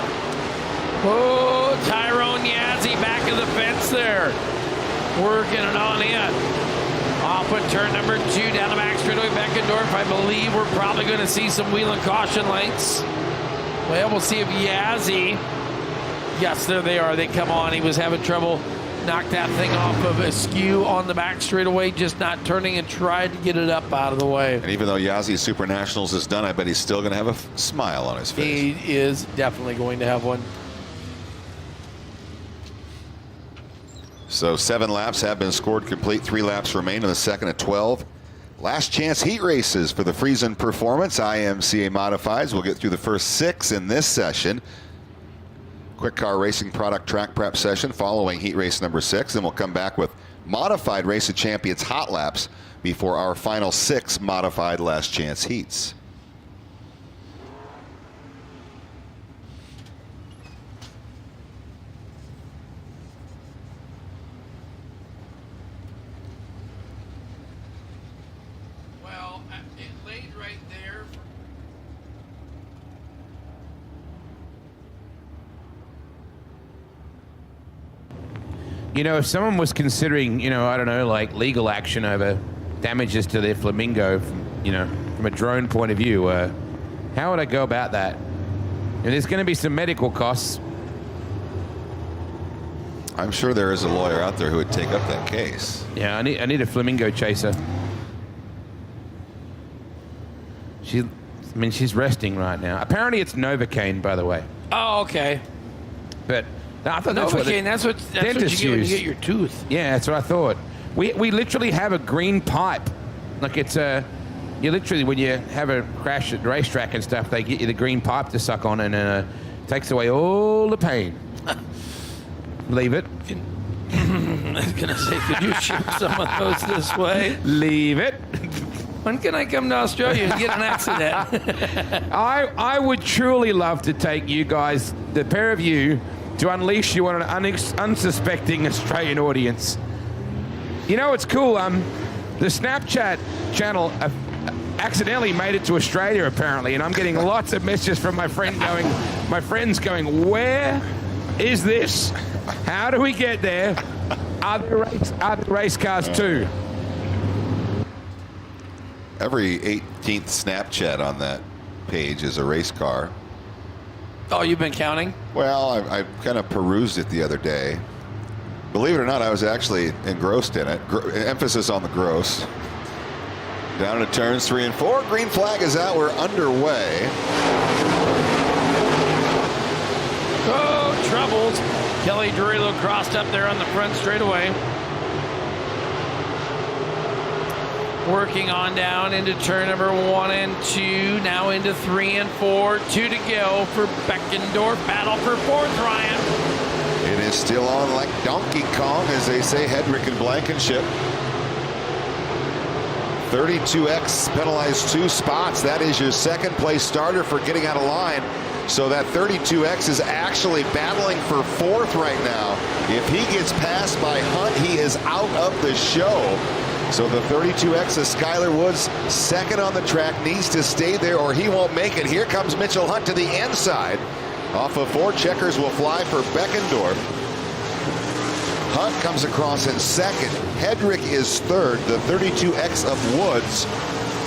Oh, Tyrone Yazzie back of the fence there. Working it on in. Off of turn number 2 down the back straightaway. Beckendorf, I believe we're probably going to see some wheel and caution lights. Well, we'll see if Yazzie. Yes, there they are. They come on. He was having trouble. Knocked that thing off of askew on the back straightaway, just not turning, and tried to get it up out of the way. And even though Yazzie's Super Nationals is done, I bet he's still going to have a smile on his face. He is definitely going to have one. So 7 laps have been scored complete. 3 laps remain in the second at 12. Last chance heat races for the Friesen Performance IMCA Modifieds. We'll get through the first 6 in this session. Quick car racing product track prep session following heat race number 6. Then we'll come back with modified Race of Champions hot laps before our final 6 modified last chance heats. Well, it laid right there. You know, if someone was considering, you know, I don't know, like legal action over damages to their Flamingo, from a drone point of view, how would I go about that? And there's going to be some medical costs. I'm sure there is a lawyer out there who would take up that case. Yeah, I need a Flamingo chaser. She's resting right now. Apparently it's Novocaine, by the way. Oh, okay. But I thought that's Novocaine, that's what you get when you get your tooth. Yeah, that's what I thought. We literally have a green pipe. Like it's you literally, when you have a crash at the racetrack and stuff, they get you the green pipe to suck on, and it takes away all the pain. Leave it. I was going to say, could you ship some of those this way? Leave it. When can I come to Australia and get an accident? I would truly love to take you guys, the pair of you, to unleash you on an unsuspecting Australian audience. You know, it's cool. The Snapchat channel accidentally made it to Australia, apparently, and I'm getting lots of messages from my friends going, where is this How do we get there? Are there race cars too? Every 18th Snapchat on that page is a race car. Oh, you've been counting? Well, I kind of perused it the other day. Believe it or not, I was actually engrossed in it. Emphasis on the gross. Down to turns 3 and 4. Green flag is out. We're underway. Oh, troubled. Kelly Durillo crossed up there on the front straightaway. Working on down into turn number 1 and 2. Now into 3 and 4. 2 to go for Beckendorf. Battle for 4th, Ryan. It is still on like Donkey Kong, as they say, Hedrick and Blankenship. 32X penalized 2 spots. That is your second place starter for getting out of line. So that 32X is actually battling for 4th right now. If he gets passed by Hunt, he is out of the show. So the 32X of Skylar Woods, second on the track, needs to stay there or he won't make it. Here comes Mitchell Hunt to the inside. Off of 4, checkers will fly for Beckendorf. Hunt comes across in second. Hedrick is third. The 32X of Woods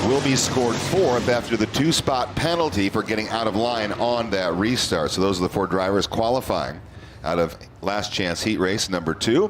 will be scored 4th after the 2-spot penalty for getting out of line on that restart. So those are the 4 drivers qualifying out of last chance heat race number 2.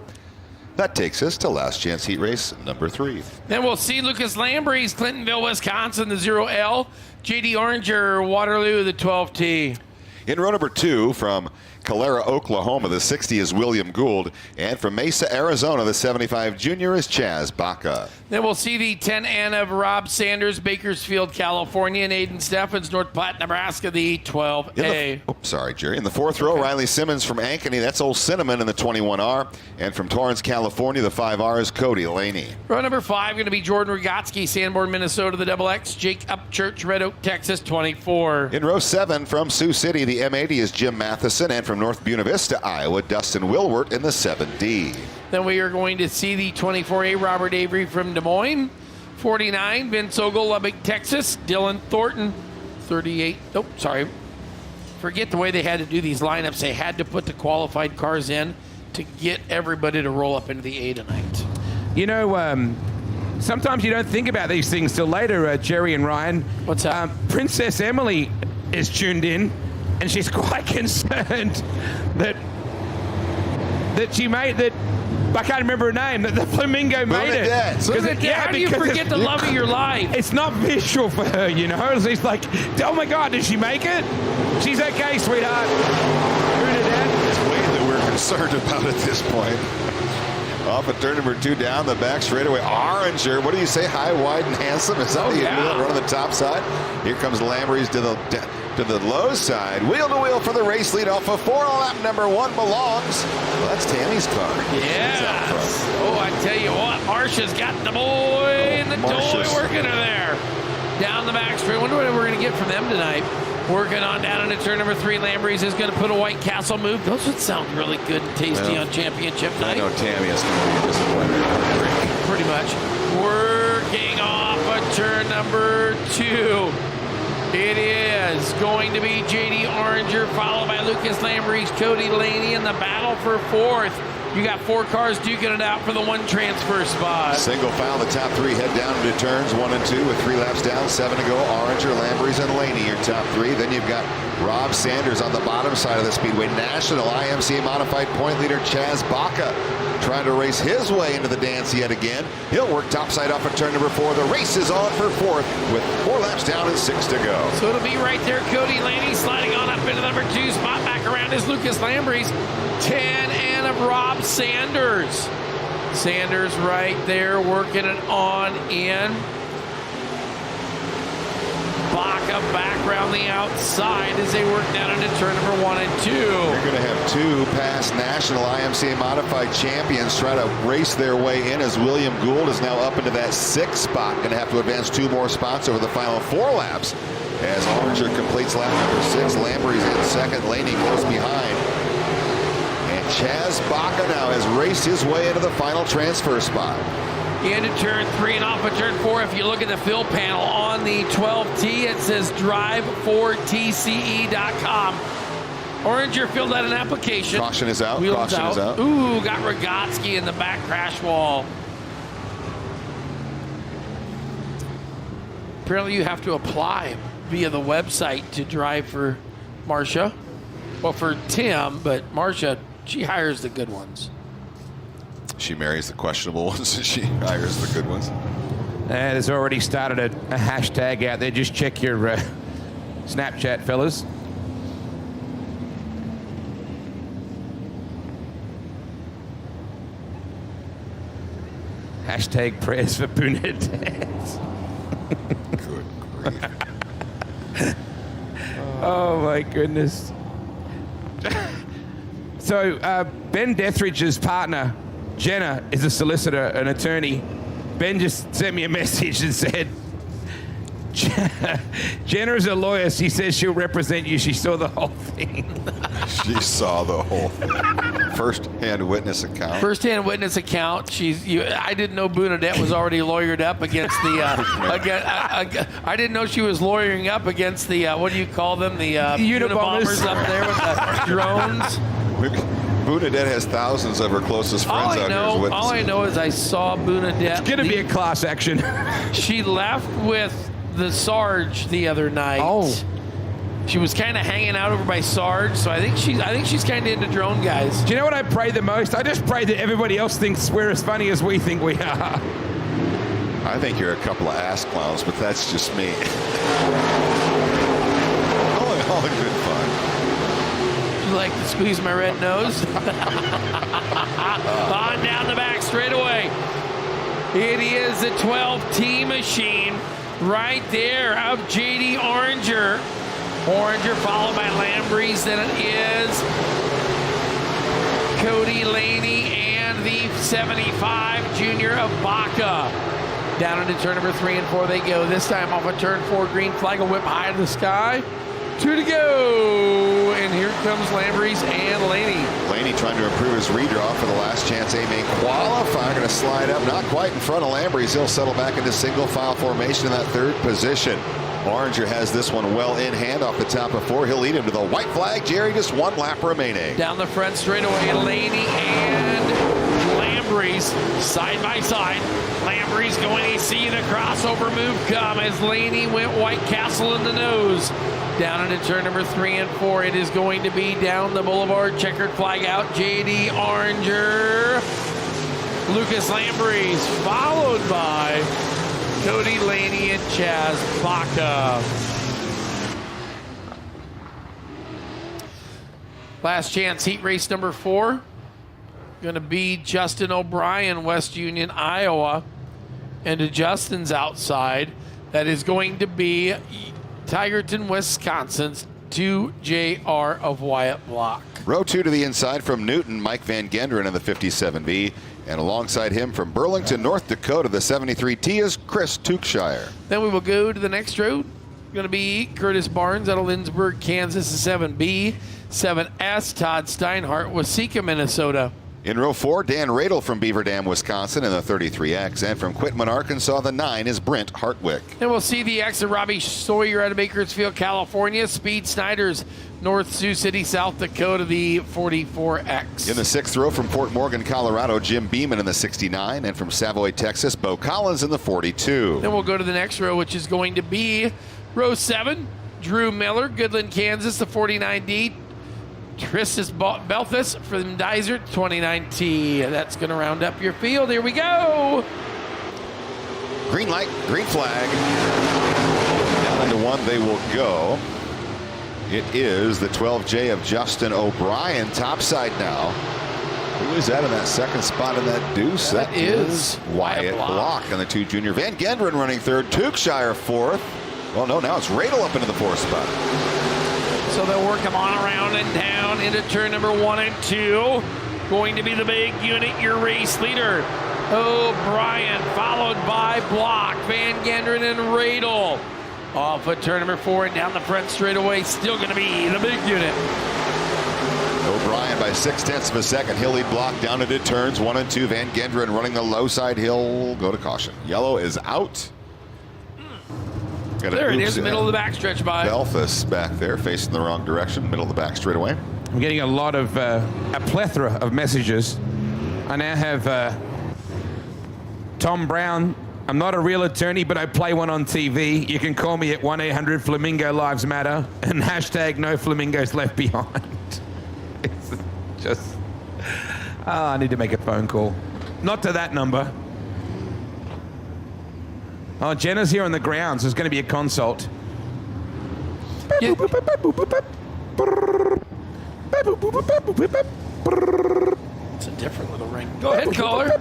That takes us to last chance heat race number 3. Then we'll see Lucas Lambries, Clintonville, Wisconsin, the 0L. JD Oranger, Waterloo, the 12T. In row number 2 from Calera, Oklahoma, the 60 is William Gould. And from Mesa, Arizona, the 75 junior is Chaz Baca. Then we'll see the 10N of Rob Sanders, Bakersfield, California, and Aiden Steffens, North Platte, Nebraska, the 12A. Sorry, Jerry. In the 4th row, Riley Simmons from Ankeny. That's Old Cinnamon in the 21R. And from Torrance, California, the 5R is Cody Laney. Row number 5 going to be Jordan Rogotsky, Sanborn, Minnesota, the XX. Jake Upchurch, Red Oak, Texas, 24. In row 7 from Sioux City, the M80 is Jim Matheson. And from North Buena Vista, Iowa, Dustin Wilwert in the 7D. Then we are going to see the 24A, Robert Avery from Des Moines. 49, Vince Ogle, Lubbock, Texas. Dylan Thornton, 38. Oh, sorry. Forget the way they had to do these lineups. They had to put the qualified cars in to get everybody to roll up into the A tonight. You know, sometimes you don't think about these things till later, Jerry and Ryan. What's that? Princess Emily is tuned in, and she's quite concerned that she made that. I can't remember her name. That the Flamingo made it. How do you forget the love of your life? It's not visual for her, you know. It's like, oh my God, did she make it? She's okay, sweetheart. It's Wade that we're concerned about at this point. Off at turn number 2, down the back straightaway. Oranger, what do you say? High, wide, and handsome. Is that how you do that? Run on the top side. Here comes Lambries to the low side. Wheel to wheel for the race lead off of 4. Lap number 1 belongs. Well, that's Tammy's car. Yeah. Oh, I tell you what, Marsha's got the boy and the toy working her there. Down the back straight. Wonder what we're going to get from them tonight. Working on down into turn number 3. Lambries is going to put a White Castle move. Those would sound really good and tasty on championship night. I know Tammy is going to be disappointed. Pretty much. Working off of turn number 2. It is going to be JD Oranger, followed by Lucas Lambries, Cody Laney in the battle for 4th. You got 4 cars duking it out for the 1 transfer spot. Single file, the top 3 head down into turns 1 and 2 with 3 laps down, 7 to go. Oranger, Lambries, and Laney, your top 3. Then you've got Rob Sanders on the bottom side of the Speedway. National IMCA modified point leader Chaz Baca trying to race his way into the dance yet again. He'll work topside off at turn number 4. The race is on for 4th with 4 laps down and 6 to go. So it'll be right there. Cody Laney sliding on up into number 2 spot. Back around is Lucas Lambries. 10 and of Rob Sanders. Sanders right there working it on in. Baca back around the outside as they work down into turn number 1 and 2. You're going to have 2 past national IMCA modified champions try to race their way in as William Gould is now up into that 6th spot. Going to have to advance 2 more spots over the final 4 laps as Oranger completes lap number 6. Lambries in second, Laney close behind. And Chaz Baca now has raced his way into the final transfer spot. Into turn 3 and off of turn 4. If you look at the fill panel on the 12T, it says drive4tce.com. Oranger filled out an application. Caution is out. Wheels Caution is out. Ooh, got Rogotsky in the back crash wall. Apparently you have to apply via the website to drive for Marcia. Well, for Tim, but Marcia, she hires the good ones. She marries the questionable ones and she hires the good ones. And there's already started a hashtag out there. Just check your Snapchat, fellas. Hashtag prayers for Bernadette. Good grief. Oh my goodness. So Ben Deathridge's partner, Jenna, is a solicitor, an attorney. Ben just sent me a message and said, Jenna is a lawyer. She says she'll represent you. She saw the whole thing. She saw the whole thing. First-hand witness account. First-hand witness account. I didn't know Bernadette was already lawyered up against the. I didn't know she was lawyering up against the. What do you call them? The Unabombers up there with the drones. Bernadette has thousands of her closest friends out here as witnesses. All I know is I saw Bernadette. It's gonna be a class action. She left with the Sarge the other night. Oh. She was kind of hanging out over by Sarge, so I think she's kind of into drone guys. Do you know what I pray the most? I just pray that everybody else thinks we're as funny as we think we are. I think you're a couple of ass clowns, but that's just me. all in good fun. Would you like to squeeze my red nose? On down the back straightaway. It is the 12T machine right there of JD Oranger. Oranger followed by Lambrese. Then it is Cody Laney and the 75 junior of Baca. Down into turn number 3 and 4 they go. This time off of turn 4, green flag will whip high to the sky. 2 to go. And here comes Lambrese and Laney. Laney trying to improve his redraw for the last chance A-main qualifier. Going to slide up, not quite in front of Lambrese. He'll settle back into single file formation in that 3rd position. Oranger has this one well in hand off the top of 4. He'll lead him to the white flag. Jerry, just 1 lap remaining. Down the front straightaway, Laney and Lambrese side by side. Lambrese going to see the crossover move come as Laney went White Castle in the nose. Down into turn number 3 and 4. It is going to be down the boulevard. Checkered flag out. JD Oranger. Lucas Lambrese followed by Cody Laney and Chaz Baca. Last chance heat race number 4. Going to be Justin O'Brien, West Union, Iowa. And to Justin's outside, that is going to be Tigerton, Wisconsin's 2JR of Wyatt Block. Row 2 to the inside from Newton, Mike Van Genderen in the 57B. And alongside him from Burlington, North Dakota, the 73T is Chris Tukeshire. Then we will go to the next road. Going to be Curtis Barnes out of Lindsborg, Kansas, the 7B. 7S, Todd Steinhardt, Waseca, Minnesota. In row 4, Dan Radel from Beaver Dam, Wisconsin in the 33X. And from Quitman, Arkansas, the 9 is Brent Hartwick. Then we'll see the X of Robbie Sawyer out of Bakersfield, California. Speed Snyder's North Sioux City, South Dakota, the 44X. In the 6th row from Fort Morgan, Colorado, Jim Beeman in the 69. And from Savoy, Texas, Bo Collins in the 42. Then we'll go to the next row, which is going to be row 7. Drew Miller, Goodland, Kansas, the 49D. Tristus Belfus from Dysart, 29T. That's going to round up your field. Here we go. Green light, green flag. Down into 1 they will go. It is the 12J of Justin O'Brien, topside now. Who is that in that 2nd spot in that deuce? That is Wyatt Block on the 2 junior. Van Genderen running 3rd, Tukeshire 4th. Well, no, now it's Radel up into the 4th spot. So they'll work them on around and down into turn number 1 and 2. Going to be the big unit, your race leader, O'Brien, followed by Block, Van Genderen, and Radel. Off at turn number 4 and down the front straightaway, still going to be the big unit. O'Brien by 0.6 of a second. He'll lead Block down into turns 1 and 2. Van Genderen running the low side. He'll go to caution. Yellow is out. There it is, middle of the backstretch by. Belfus back there facing the wrong direction, middle of the back straightaway. I'm getting a lot of, a plethora of messages. I now have Tom Brown. I'm not a real attorney, but I play one on TV. You can call me at 1-800-Flamingo Lives Matter and hashtag no flamingos left behind. It's just, I need to make a phone call. Not to that number. Oh, Jenna's here on the grounds. There's going to be a consult. Yeah. It's a different little ring. Go ahead, caller.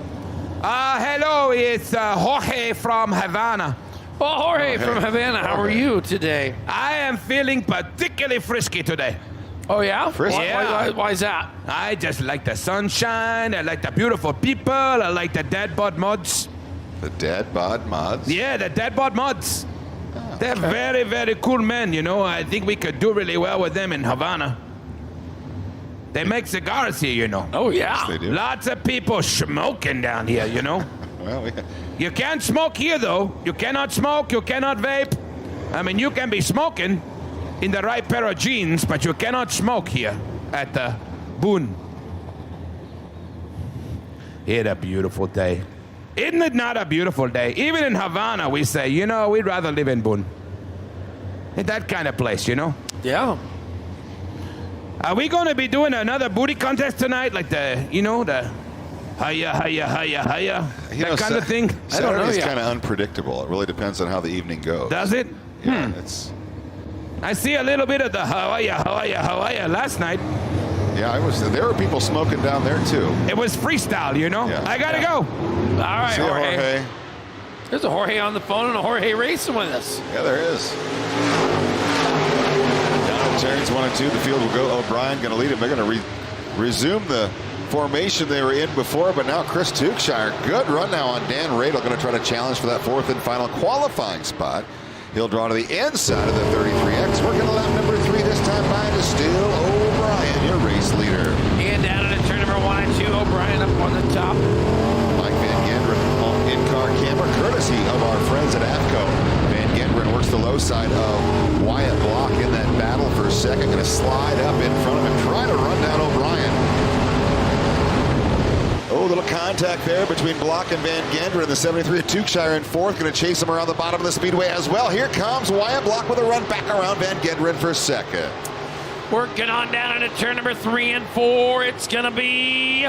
Hello, it's Jorge from Havana. Well, Jorge from Havana, how are you today? I am feeling particularly frisky today. Oh, yeah? Frisky? Why is that? I just like the sunshine. I like the beautiful people. I like the dad bod mods. The dad bod mods? Yeah, the dad bod mods. They're very, very cool men, you know. I think we could do really well with them in Havana. They make cigars here, you know. Oh, yeah. Yes, they do. Lots of people smoking down here, you know. Well, You can't smoke here, though. You cannot smoke. You cannot vape. I mean, you can be smoking in the right pair of jeans, but you cannot smoke here at the Boone. It's a beautiful day. Isn't it not a beautiful day? Even in Havana, we say, you know, we'd rather live in Boone. It's that kind of place, you know? Yeah. Are we going to be doing another booty contest tonight? Like the, you know, the hiya, hiya, hiya, hiya, that kind of thing? Saturday's kind of unpredictable. It really depends on how the evening goes. Does it? Yeah, it's... I see a little bit of the Hawaii last night. Yeah, there were people smoking down there, too. It was freestyle, you know? Yeah. I got to go. All right, See you, Jorge. There's a Jorge on the phone and a Jorge racing with us. Yeah, there is. Down at turns 1 and 2, the field will go. O'Brien going to lead him. They're going to resume the formation they were in before, but now Chris Tukeshire. Good run now on Dan Radel. Going to try to challenge for that 4th and final qualifying spot. He'll draw to the inside of the 33X. Working to lap number 3 this time by to still O'Brien, your race leader. And down into turn number 1 and 2, O'Brien up on the top. Mike Van Genderen on in-car camera, courtesy of our friends at AFCO. Van Genderen works the low side of Wyatt Block in that battle for a second. Going to slide up in front of him, try to run down O'Brien. Oh, a little contact there between Block and Van Genderen. The 73 at Tukeshire in 4th. Going to chase him around the bottom of the speedway as well. Here comes Wyatt Block with a run back around Van Genderen for 2nd. Working on down into turn number 3 and 4. It's going to be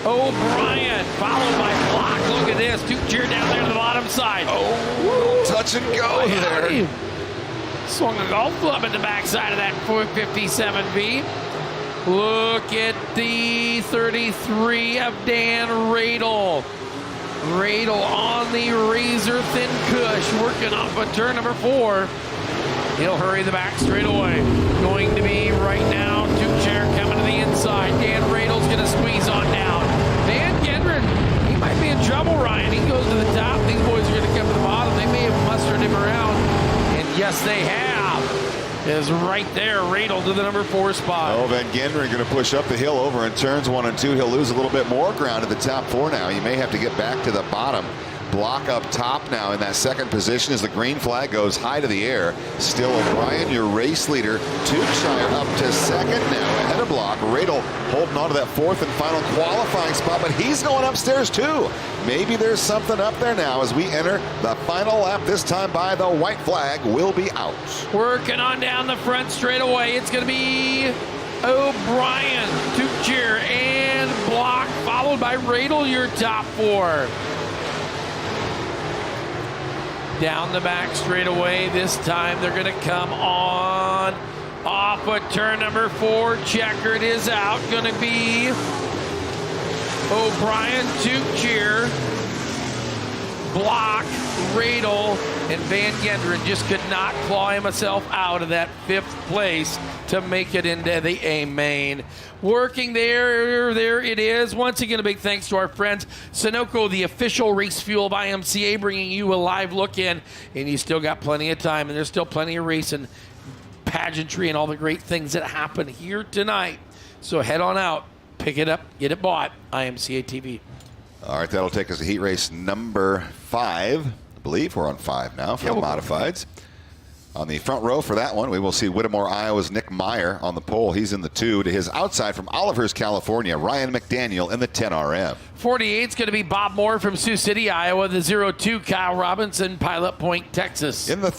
O'Brien, followed by Block. Look at this. Tukeshire down there to the bottom side. Oh, touch and go there. Swung a golf club in the backside of that 457V. Look at the 33 of Dan Radel. Radel on the razor-thin cush, working off of turn number 4. He'll hurry the back straight away. Going to be right now, Tukeshire coming to the inside. Dan Radel's going to squeeze on down. Van Genderen, he might be in trouble, Ryan. He goes to the top. These boys are going to come to the bottom. They may have mustered him around. And yes, they have. Is right there, Radel to the number 4 spot. Oh, Van Genderen going to push up the hill over in turns 1 and 2. He'll lose a little bit more ground at the top 4 now. You may have to get back to the bottom. Block up top now in that 2nd position as the green flag goes high to the air. Still O'Brien, your race leader. Tukeshire up to 2nd now ahead of Block. Radel holding on to that 4th and final qualifying spot, but he's going upstairs too. Maybe there's something up there now as we enter the final lap. This time by the white flag will be out. Working on down the front straight away. It's going to be O'Brien, Tukeshire, and Block, followed by Radel, your top 4. Down the back straight away. This time they're going to come on off of turn number 4. Checkered is out. Going to be O'Brien, Tukeshire, Block, Radel, and Van Genderen just could not claw himself out of that 5th place to make it into the A main. Working there it is. Once again, a big thanks to our friends Sunoco, the official race fuel of IMCA, bringing you a live look in, and you still got plenty of time, and there's still plenty of racing, pageantry, and all the great things that happen here tonight. So head on out, pick it up, get it bought. IMCA TV. All right, that'll take us to heat race number 5. I believe we're on 5 now for the modifieds. On the front row for that one, we will see Whittemore, Iowa's Nick Meyer on the pole. He's in the 2. To his outside from Olivehurst, California, Ryan McDaniel in the 10 RM. 48 is going to be Bob Moore from Sioux City, Iowa. The 02, Kyle Robinson, Pilot Point, Texas. In the